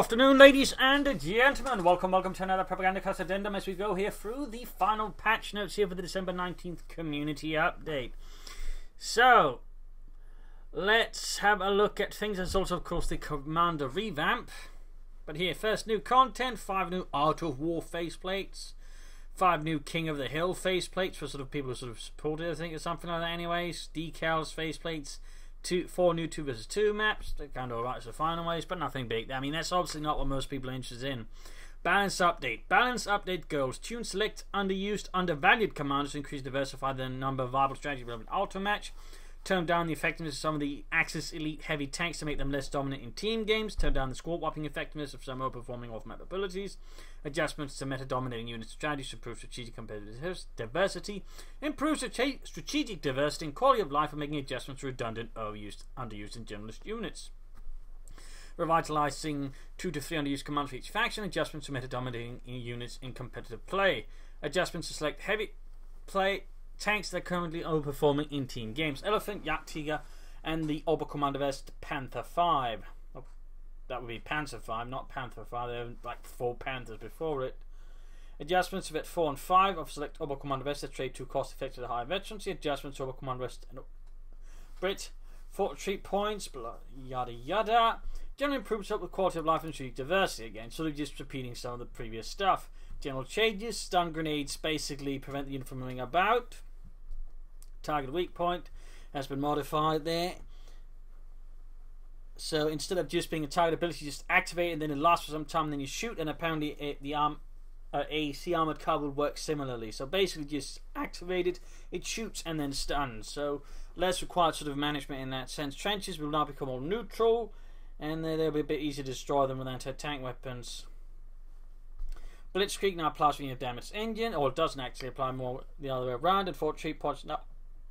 afternoon, ladies and gentlemen. Welcome to another Propagandacast Addendum as we go here through the final patch notes here for the December 19th community update. So, let's have a look at things. There's also, of course, the Commander revamp. But here, first new content, 5 new Art of War faceplates, 5 new King of the Hill faceplates for sort of people who sort of support it, I think, or something like that anyways. Decals, faceplates. 4 new 2 vs 2 maps. They're kind of alright so final ways, but nothing big. I mean, that's obviously not what most people are interested in. Balance update. Balance update goals. Tune select underused, undervalued commanders to increase diversify the number of viable strategy relevant ultra match. Tone down the effectiveness of some of the Axis elite heavy tanks to make them less dominant in team games. Tone down the squad whopping effectiveness of some overperforming off-map abilities. Adjustments to meta-dominating unit strategies to improve strategic competitive diversity. Improve strategic diversity and quality of life by making adjustments to redundant, overused, underused and generalist units. Revitalizing 2 to 3 underused commands for each faction. Adjustments to meta-dominating units in competitive play. Adjustments to select heavy play tanks that are currently overperforming in team games. Elephant, Yak Tiger, and the Oberkommando West Panther 5. Oh, that would be Panzer 5, not Panther 5. There are like 4 Panthers before it. Adjustments to Vet 4 and 5 of select Oberkommando West that trade 2 cost effective at higher veterancy. Adjustments to Oberkommando West and Brit 4 retreat points, blah, yada yada. General improvements up the quality of life and strategic diversity again, sort of just repeating some of the previous stuff. General changes, stun grenades basically prevent the unit from moving about. Target weak point has been modified there. So instead of just being a target ability, you just activate it and then it lasts for some time and then you shoot, and apparently the AC armored car will work similarly. So basically just activate it, it shoots and then stuns. So less required sort of management in that sense. Trenches will now become all neutral and they'll be a bit easier to destroy them with anti-tank weapons. Blitzkrieg now applies when you have damaged engine, or it doesn't actually apply, more the other way around, and 4 retreat points now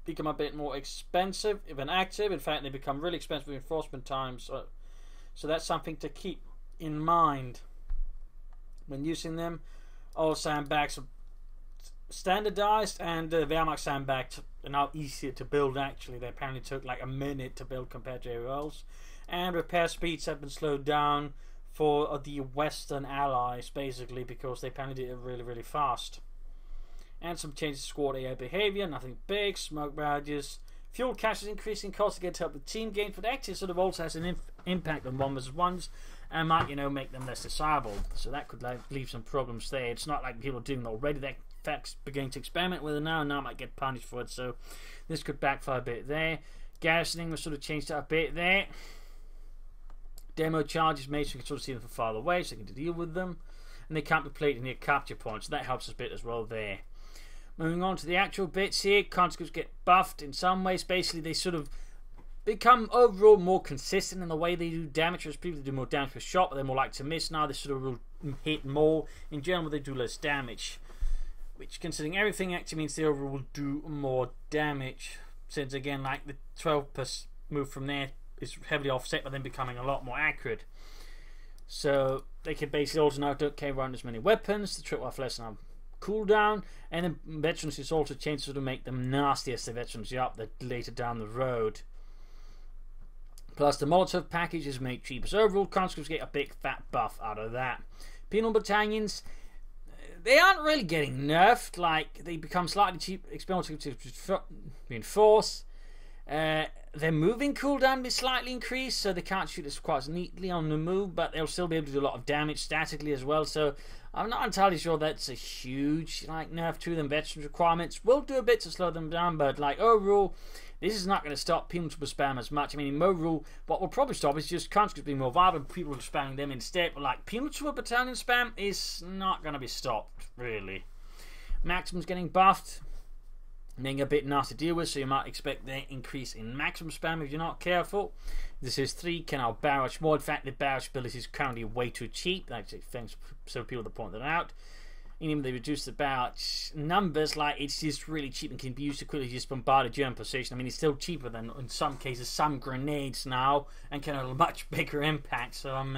become a bit more expensive if inactive. In fact, they become really expensive reinforcement times, so that's something to keep in mind when using them. All sandbags are standardized, and Wehrmacht sandbags are now easier to build. Actually, they apparently took like a minute to build compared to everywhere else, and repair speeds have been slowed down for the Western allies, basically because they apparently did it really fast. And some changes to squad AI behavior, nothing big. Smoke barrages, fuel cache is increasing costs again to help with team games, but actually sort of also has an impact on 1 vs 1s and might, you know, make them less desirable. So that could leave some problems there. It's not like people are doing it already. They're in fact beginning to experiment with it now, and now might get punished for it. So this could backfire a bit there. Garrisoning was sort of changed up a bit there. Demo charges made so you can sort of see them from farther away, so you can deal with them, and they can't be played near capture points, so that helps us a bit as well there. Moving on to the actual bits here, conscripts get buffed in some ways. Basically, they sort of become overall more consistent in the way they do damage. As people do more damage per shot, but they're more likely to miss now. They sort of will hit more. In general, they do less damage, which, considering everything, actually means they overall will do more damage. Since again, like the 12% move from there is heavily offset by them becoming a lot more accurate. So they can basically also now don't carry around as many weapons. The trip off less now cooldown, and then veterans is also changed to make them nasty as the veterans up that later down the road. Plus the Molotov package is made cheaper. So overall, conscripts get a big fat buff out of that. Penal battalions, they aren't really getting nerfed. Like, they become slightly cheap, expensive to reinforce. Their moving cooldown is slightly increased, so they can't shoot as quite as neatly on the move, but they'll still be able to do a lot of damage statically as well. So I'm not entirely sure that's a huge nerf to them. Veterans requirements will do a bit to slow them down, but like overall, this is not going to stop penal trooper spam as much. I mean, in overall, what will probably stop is just conscripts being more viable, people spamming them instead. But like penal trooper battalion spam is not going to be stopped really. Maximum's getting buffed, being a bit nasty to deal with, so you might expect the increase in maximum spam if you're not careful. This is 3 can now barrage more. In fact, the barrage ability is currently way too cheap. Actually, thanks to some people that point that out. And even they reduce the barrage numbers, like it's just really cheap and can be used to quickly just bombard a German position. I mean, it's still cheaper than in some cases some grenades now, and can have a much bigger impact. So I'm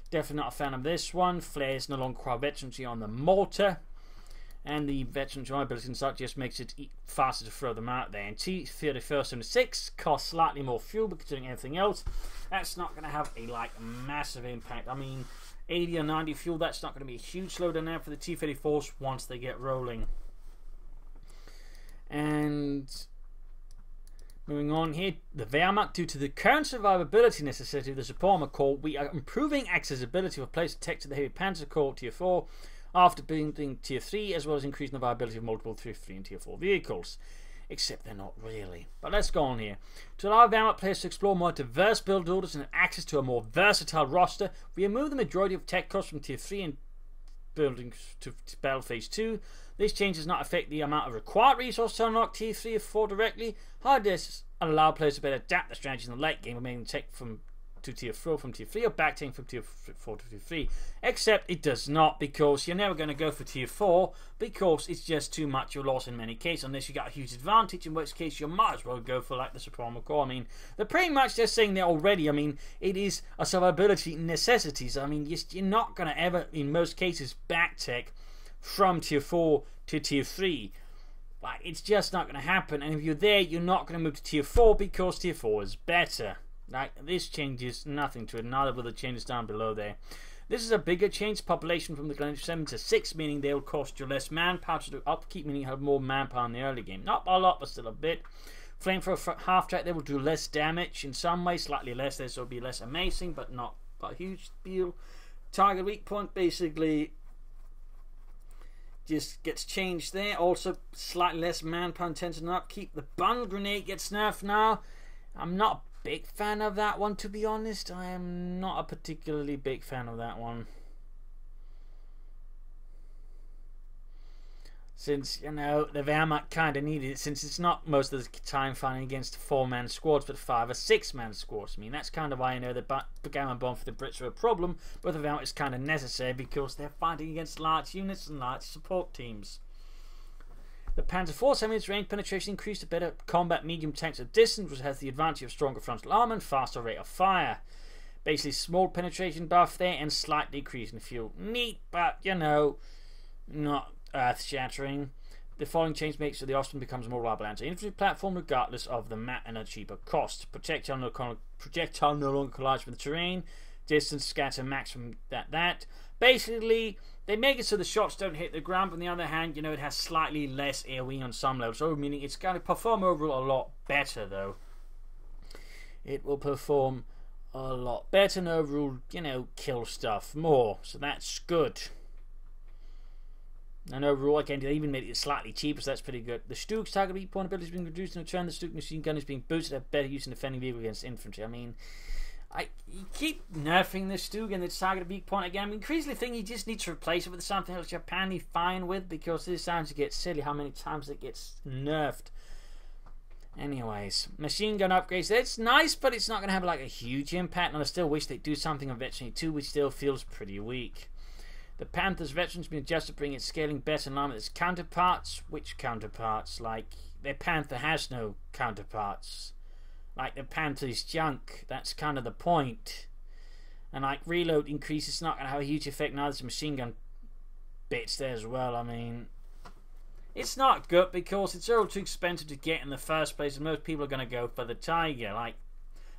definitely not a fan of this one. Flares no longer require veterancy on the mortar. And the veteran ability and such just makes it faster to throw them out there. And T-3476 costs slightly more fuel, but considering everything else, that's not going to have a massive impact. I mean, 80 or 90 fuel, that's not going to be a huge slowdown now for the T-34s once they get rolling. And moving on here, the Wehrmacht, due to the current survivability necessity of the Suprema Corps, we are improving accessibility for place text to the Heavy Panzer Corps Tier 4 after building Tier 3, as well as increasing the viability of multiple Tier 3 and Tier 4 vehicles. Except they're not really. But let's go on here. To allow Wehrmacht players to explore more diverse build orders and access to a more versatile roster, we remove the majority of tech costs from Tier 3 and buildings to Battle Phase 2. This change does not affect the amount of required resources to unlock Tier 3 or 4 directly. However, this allows players to better adapt their strategies in the late game, remaining tech to Tier 4 from Tier 3 or backtaking from Tier 4 to Tier 3. Except it does not, because you're never going to go for Tier 4 because it's just too much of a loss in many cases, unless you got a huge advantage, in which case you might as well go for like the Suprema Corps. I mean, they're pretty much just saying there already. I mean, it is a survivability necessities. I mean, you're not going to ever, in most cases, backtech from Tier 4 to Tier 3. Like, it's just not going to happen, and if you're there, you're not going to move to Tier 4 because Tier 4 is better. Like, this changes nothing to it, neither will the changes down below there. This is a bigger change, population from the 7 to 6, meaning they'll cost you less manpower to do upkeep, meaning you have more manpower in the early game. Not a lot, but still a bit. Flamethrower half track, they will do less damage in some ways, slightly less. This will be less amazing, but not a huge deal. Target weak point basically just gets changed there. Also, slightly less manpower intensive and upkeep. The bundle grenade gets nerfed now. I'm not a big fan of that one, to be honest. I am not a particularly big fan of that one. Since, you know, the Wehrmacht kind of needed it, since it's not most of the time fighting against 4-man squads, but 5 or 6-man squads. I mean, that's kind of why, you know, the Gamma Bomb for the Brits are a problem, but the Wehrmacht is kind of necessary because they're fighting against large units and large support teams. The Panzer IV its range penetration increased to better combat medium tanks at distance, which has the advantage of stronger frontal armor and faster rate of fire. Basically, small penetration buff there and slight decrease in fuel. Neat, but, you know, not earth-shattering. The following change makes so the Ostrom becomes a more reliable anti-infantry platform regardless of the map and a cheaper cost. Projectile no longer collides with the terrain. Distance scatter max from that. Basically, they make it so the shots don't hit the ground, but on the other hand, you know, it has slightly less AoE on some levels, so meaning it's going to perform overall a lot better, though. It will perform a lot better and overall, you know, kill stuff more, so that's good. And overall, again, they even made it slightly cheaper, so that's pretty good. The Stug's target weak point ability has been reduced in return. The Stug machine gun is being boosted to have better use in defending vehicle against infantry. I mean, you keep nerfing the Stug and its target weak point again. I mean, increasingly think you just need to replace it with something else you're apparently fine with, because this sounds to get silly how many times it gets nerfed. Anyways, machine gun upgrades. It's nice, but it's not going to have like a huge impact, and I still wish they'd do something on Veteran 2, which still feels pretty weak. The Panther's veterans have been adjusted to bring its scaling better in line with its counterparts. Which counterparts? Like, their Panther has no counterparts. Like, the Panther's junk. That's kind of the point. And like, reload increase, it's not going to have a huge effect. Now there's machine gun bits there as well. I mean, it's not good because it's all too expensive to get in the first place, and most people are going to go for the Tiger. Like,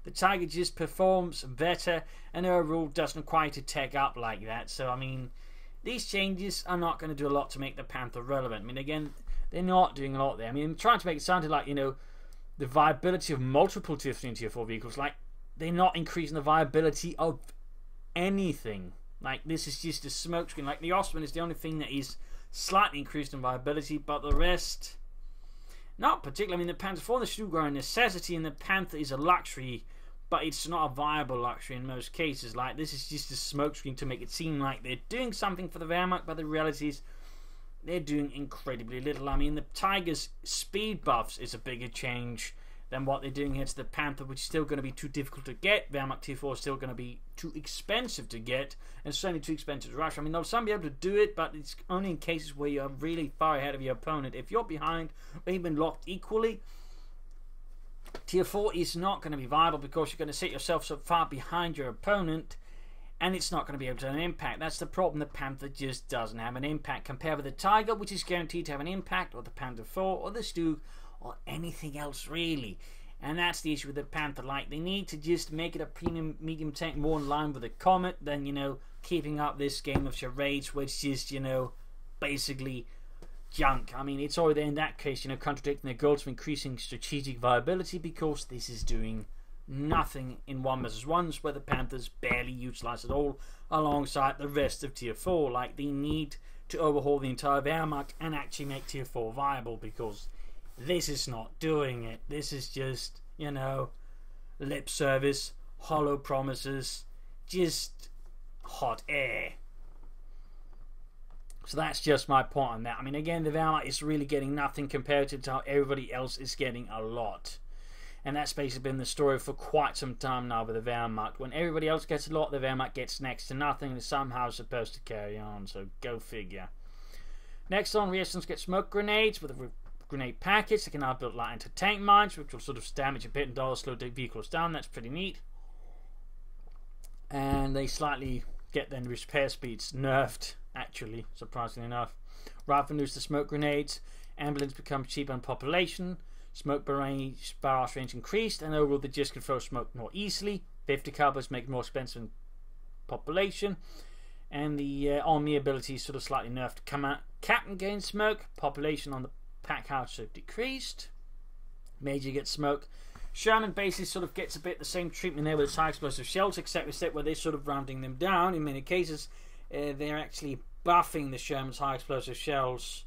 the Tiger just performs better and overall doesn't require to tech up like that. So, I mean, these changes are not going to do a lot to make the Panther relevant. I mean, again, they're not doing a lot there. I mean, I'm trying to make it sound like, you know, the viability of multiple Tier 3 and Tier 4 vehicles, like, they're not increasing the viability of anything. Like, this is just a smokescreen. Like, the Ostrom is the only thing that is slightly increased in viability, but the rest, not particularly. I mean, the Panzer IV and the Stug are a necessity, and the Panther is a luxury, but it's not a viable luxury in most cases. Like, this is just a smokescreen to make it seem like they're doing something for the Wehrmacht, but the reality is they're doing incredibly little. I mean, the Tiger's speed buffs is a bigger change than what they're doing here to the Panther, which is still going to be too difficult to get. Wehrmacht Tier 4 is still going to be too expensive to get, and certainly too expensive to rush. I mean, they'll some be able to do it, but it's only in cases where you're really far ahead of your opponent. If you're behind or even locked equally, Tier 4 is not going to be viable because you're going to set yourself so far behind your opponent, and it's not going to be able to have an impact. That's the problem. The Panther just doesn't have an impact compared with the Tiger, which is guaranteed to have an impact, or the Panther 4, or the Stug, or anything else really. And that's the issue with the Panther. Like, they need to just make it a premium medium tank more in line with the Comet than, you know, keeping up this game of charades, which is, you know, basically junk. I mean, it's already in that case, you know, contradicting their goals of increasing strategic viability, because this is doing nothing in 1 vs 1s, where the Panthers barely utilized at all alongside the rest of Tier 4. Like, they need to overhaul the entire Wehrmacht and actually make Tier 4 viable, because this is not doing it. This is just, you know, lip service, hollow promises, just hot air. So that's just my point on that. I mean, again, the Wehrmacht is really getting nothing compared to how everybody else is getting a lot. And that's basically been the story for quite some time now with the Wehrmacht. When everybody else gets a lot, the Wehrmacht gets next to nothing and is somehow supposed to carry on. So go figure. Next on, Resistance get smoke grenades with a grenade package. They can now build light anti-tank mines, which will sort of damage a bit and slow vehicles down. That's pretty neat. And they slightly get their repair speeds nerfed, actually, surprisingly enough. Rather than lose the smoke grenades, ambulance becomes cheaper on population. Smoke barrage range increased, and overall they just can throw smoke more easily. 50 calibers make more expensive in population. And the army ability is sort of slightly nerfed. Captain gains smoke. Population on the pack house have decreased. Major gets smoke. Sherman basically sort of gets a bit the same treatment there with its high explosive shells, except where they're sort of rounding them down. In many cases, they're actually buffing the Sherman's high explosive shells,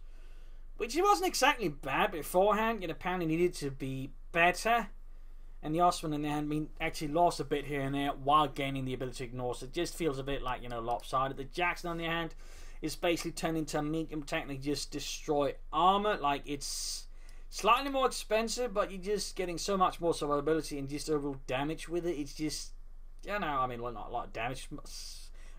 which it wasn't exactly bad beforehand. Yet apparently needed to be better. And the Osman in the hand actually lost a bit here and there while gaining the ability to ignore. So it just feels a bit like, you know, lopsided. The Jackson on the hand is basically turned into a medium technically just destroy armor. Like, it's slightly more expensive, but you're just getting so much more survivability and just overall damage with it. It's just, you know, I mean, well, not a lot of damage.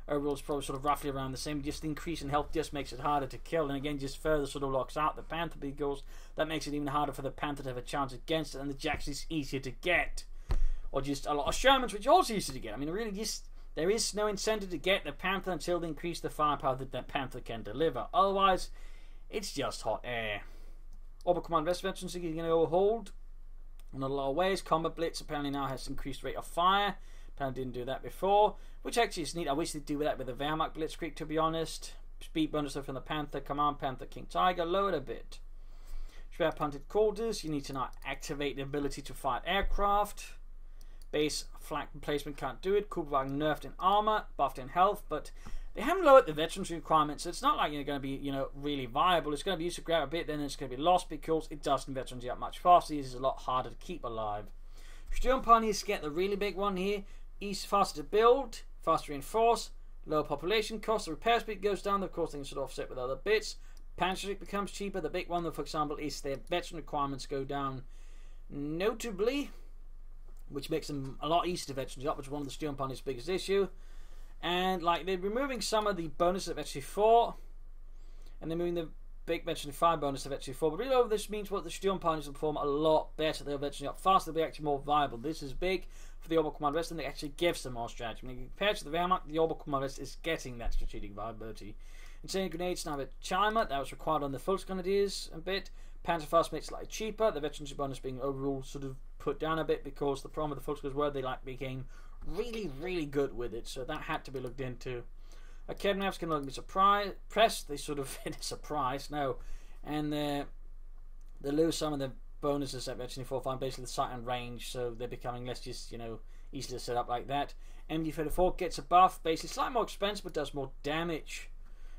Overall, it's probably sort of roughly around the same. Just the increase in health just makes it harder to kill, and again, just further sort of locks out the Panther, because that makes it even harder for the Panther to have a chance against it, and the Jackson is easier to get. Or just a lot of Shermans, which are also easier to get. I mean, really, just there is no incentive to get the Panther until they increase the firepower that the Panther can deliver. Otherwise, it's just hot air. Orbital Command Veterans are going to overhauled in a lot of ways. Combat Blitz apparently now has increased rate of fire. Apparently didn't do that before, which actually is neat. I wish they'd do that with the Wehrmacht Blitzkrieg, to be honest. Speed bonus from the Panther, Command Panther, King Tiger, lowered a bit. Schwer punted quarters, you need to now activate the ability to fight aircraft. Base flank replacement can't do it. Kubelwagen nerfed in armor, buffed in health, but they haven't lowered the veterans requirements, so it's not like you're going to be, you know, really viable. It's going to be used to grab a bit, then it's going to be lost because it doesn't veterans you up much faster. It is a lot harder to keep alive. Sturmpanzer needs to get the really big one here. East faster to build, faster reinforce, lower population cost. The repair speed goes down. Of course, they can sort of offset with other bits. Panzership becomes cheaper. The big one, though, for example, is their veteran requirements go down notably, which makes them a lot easier to veterans up, which is one of the Sturmpanzer's biggest issue. And like they're removing some of the bonuses of Veteran 4, and they're moving the big Veteran 5 bonus of Veteran 4. But really, over this means what the Sturmpanzers will perform a lot better. They'll veteran up faster. They'll be actually more viable. This is big for the Orbital Command West, and it actually gives them more strategy. I mean, compared to the Wehrmacht, the Orbital Command West is getting that strategic viability. Incendiary grenades now with Chimer. That was required on the Volksgrenadiers a bit. Panzerfaust makes it slightly cheaper. The veterancy bonus being overall sort of put down a bit because the problem with the Volksgrenadiers were they became really good with it. So that had to be looked into. Academics can look be suppressed. They sort of hit a surprise. No. And they lose some of the bonuses at Veteran 4 5, basically the sight and range, so they're becoming less just, you know, easy to set up like that. MD34 gets a buff, basically slightly more expensive but does more damage.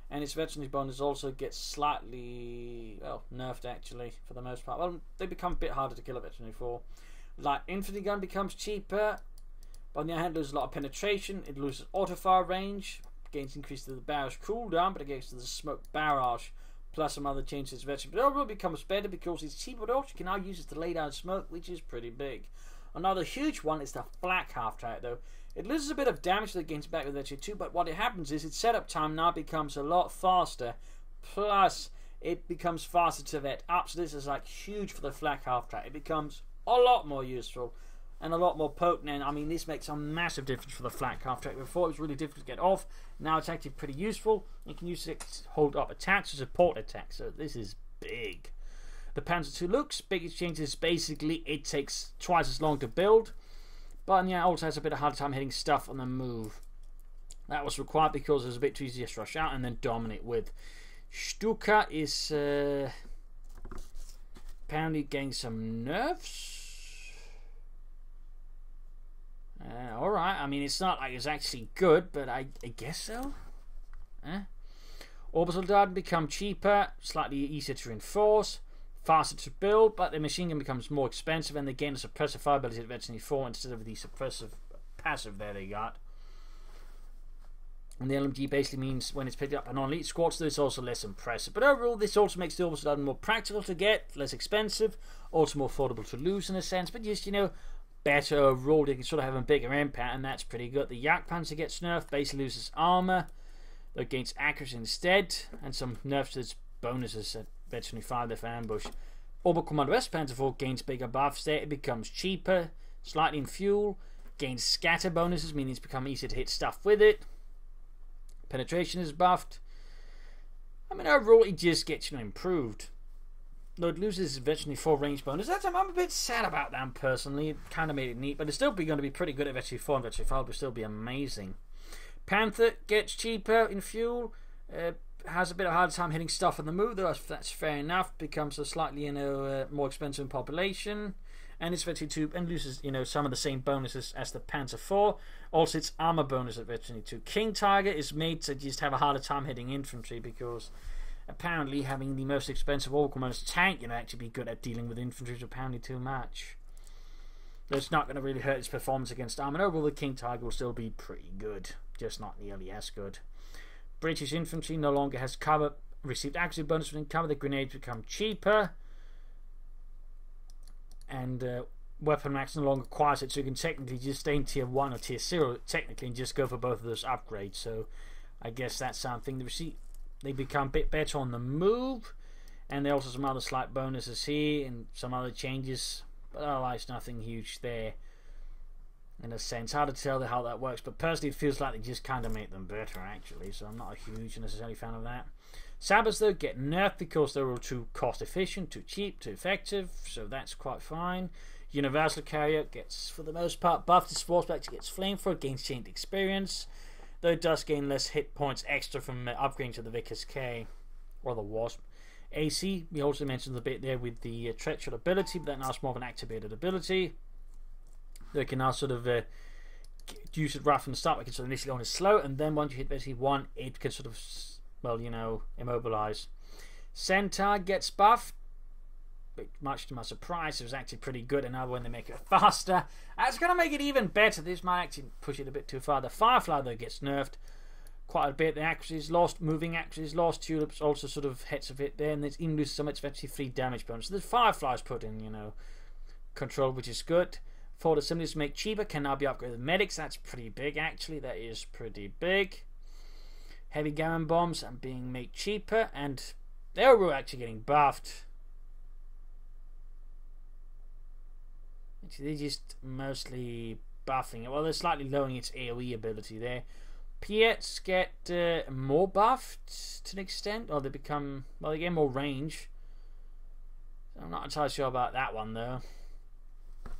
And its veterancy bonus also gets slightly, well, nerfed actually for the most part. Well, they become a bit harder to kill at Veteran 4. Like, infantry gun becomes cheaper, but on the other hand, it loses a lot of penetration. It loses auto-fire range, gains increase to the barrage cooldown, but it gets to the smoke barrage, plus some other changes to veteran. But overall, it becomes better because it's cheaper, but also you can now use it to lay down smoke, which is pretty big. Another huge one is the flak half-track, though. It loses a bit of damage that it gains back with Veteran 2, but what happens is its setup time now becomes a lot faster, plus it becomes faster to vet up, so this is like huge for the flak half-track. It becomes a lot more useful and a lot more potent, and I mean this makes a massive difference for the flak half-track. Before it was really difficult to get off, now it's actually pretty useful. You can use it to hold up attacks or support attacks, so this is big. the Panzer II looks. Biggest change is basically it takes twice as long to build, but yeah, also has a bit of hard time hitting stuff on the move. That was required because it was a bit too easy to rush out and then dominate with. Stuka is apparently getting some nerfs. Alright, I mean, it's not like it's actually good, but I guess so. Orbital Dart become cheaper, slightly easier to reinforce, faster to build, but the machine gun becomes more expensive, and they gain a suppressive fire ability at Veteran 4 instead of the suppressive passive there they got. And the LMG basically means when it's picked up on elite squads, it's also less impressive. But overall, this also makes the Orbital Dart more practical to get, less expensive, also more affordable to lose in a sense, but just, you know, better overall. They can sort of have a bigger impact, and that's pretty good. The Jagdpanzer gets nerfed, basically loses armor, though it gains accuracy instead, and some nerfs to its bonuses at Veteran 5 there for ambush. Orbital Commando S Panzer 4 gains bigger buffs there, it becomes cheaper, slightly in fuel, gains scatter bonuses, meaning it's become easier to hit stuff with it. Penetration is buffed. I mean, overall, it just gets, you know, improved. Though it loses its Veteran 4 range bonus. I'm a bit sad about that personally. It kind of made it neat, but it's still going to be pretty good at Veteran 4, and Veteran 5 will still be amazing. Panther gets cheaper in fuel. Has a bit of a hard time hitting stuff on the move, though that's fair enough. Becomes a slightly, you know, more expensive in population. And it's Veteran 2 and loses, you know, some of the same bonuses as the Panzer 4. Also, its armor bonus at Veteran 2. King Tiger is made to just have a harder time hitting infantry because apparently having the most expensive All Commanders tank, you know, actually be good at dealing with infantry is apparently too much. But it's not going to really hurt its performance against armor. Overall, the King Tiger will still be pretty good, just not nearly as good. British infantry no longer has cover, received accuracy bonus within cover. The grenades become cheaper. And weapon max no longer requires it, so you can technically just stay in tier 1 or tier 0 technically and just go for both of those upgrades. So I guess that's something. They become a bit better on the move, and there are also some other slight bonuses here and some other changes, but otherwise nothing huge there in a sense. Hard to tell how that works, but personally it feels like they just kind of make them better actually, so I'm not a huge necessarily fan of that. Sabres though get nerfed because they were too cost efficient, too cheap, too effective, so that's quite fine. Universal Carrier gets, for the most part, buffed. Its force back, gets Flamethrower, gains chained experience, though it does gain less hit points extra from upgrading to the Vickers K or the Wasp. AC, we also mentioned a bit there with the Treacherous ability, but that now is more of an activated ability. They can now sort of use it right from the start, like it's initially on is slow, and then once you hit basically 1, it can sort of, well, you know, immobilize. Centaur gets buffed, but much to my surprise, it was actually pretty good, and now when they make it faster, it's going to make it even better. This might actually push it a bit too far. The Firefly, though, gets nerfed quite a bit. The accuracy is lost, moving accuracy is lost. Tulips also sort of hits a bit there, and it even loses some eventually 3 damage bonus. So the Firefly's put in, you know, control, which is good. Forward assemblies to make cheaper can now be upgraded with medics. That's pretty big, actually. That is pretty big. Heavy gammon bombs are being made cheaper, and they're actually getting buffed. They're just mostly buffing it. Well, they're slightly lowering its AoE ability there. Piets get more buffed to an extent, or they become, well, they get more range. I'm not entirely sure about that one though.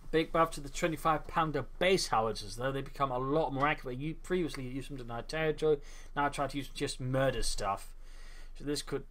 Big buff to the 25-pounder base howitzers, though. They become a lot more accurate. You previously used them to deny territory, now try to use just murder stuff. So this could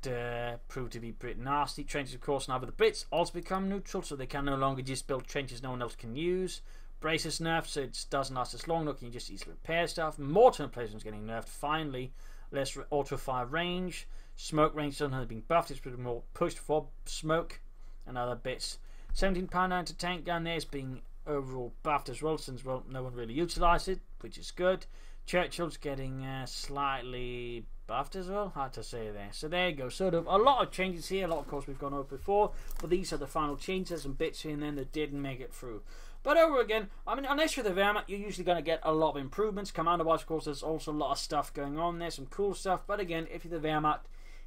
prove to be pretty nasty. Trenches, of course, now with the Brits also become neutral, so they can no longer just build trenches no one else can use. Braces nerfed, so it doesn't last as long, nor can you just easily repair stuff. Mortar emplacement is getting nerfed, finally. Less auto-fire range. Smoke range doesn't have been buffed, it's pretty more pushed for smoke and other bits. 17-pounder anti-tank gun there is being overall buffed as well, since, well, no one really utilised it, which is good. Churchill's getting slightly buffed as well, hard to say there. So there you go, sort of a lot of changes here. A lot, of course, we've gone over before, but these are the final changes and bits here and then that didn't make it through. But over again, I mean, unless you're the Wehrmacht, you're usually going to get a lot of improvements. Commander-wise, of course, there's also a lot of stuff going on there, some cool stuff. But again, if you're the Wehrmacht,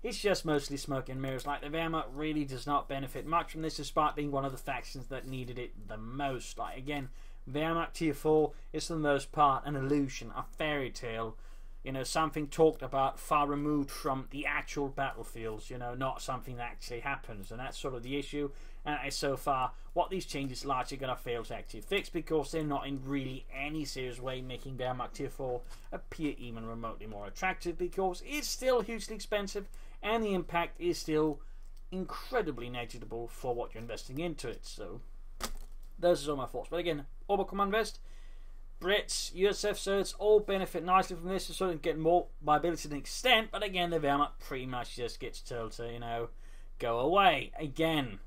it's just mostly smoke and mirrors. Like, the Wehrmacht really does not benefit much from this, despite being one of the factions that needed it the most. Like, again, Wehrmacht tier 4 is for the most part an illusion, a fairy tale. you know, something talked about far removed from the actual battlefields, you know, not something that actually happens. And that's sort of the issue. And so far, what these changes largely going to fail to actually fix, because they're not in really any serious way making Wehrmacht Tier 4 appear even remotely more attractive, because it's still hugely expensive and the impact is still incredibly negligible for what you're investing into it. So those are all my thoughts. But again, Oberkommand West, Brits, USF certs all benefit nicely from this, to sort of get more mobility to an extent. But again, the Wehrmacht pretty much just gets told to, you know, go away again.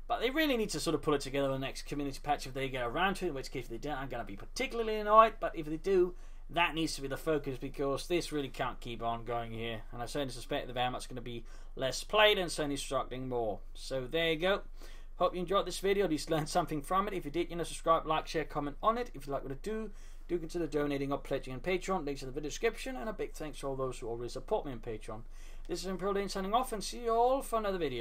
But they really need to sort of pull it together in the next community patch if they get around to it, in which case if they don't, I'm going to be particularly annoyed. But if they do, that needs to be the focus, because this really can't keep on going here. And I certainly suspect the Wehrmacht's going to be less played and certainly struggling more. So there you go. Hope you enjoyed this video, at least learned something from it. If you did, you know, subscribe, like, share, comment on it. If you like what I do consider donating or pledging on Patreon. Links in the video description. And a big thanks to all those who already support me on Patreon. This is Imperial Dane signing off, and see you all for another video.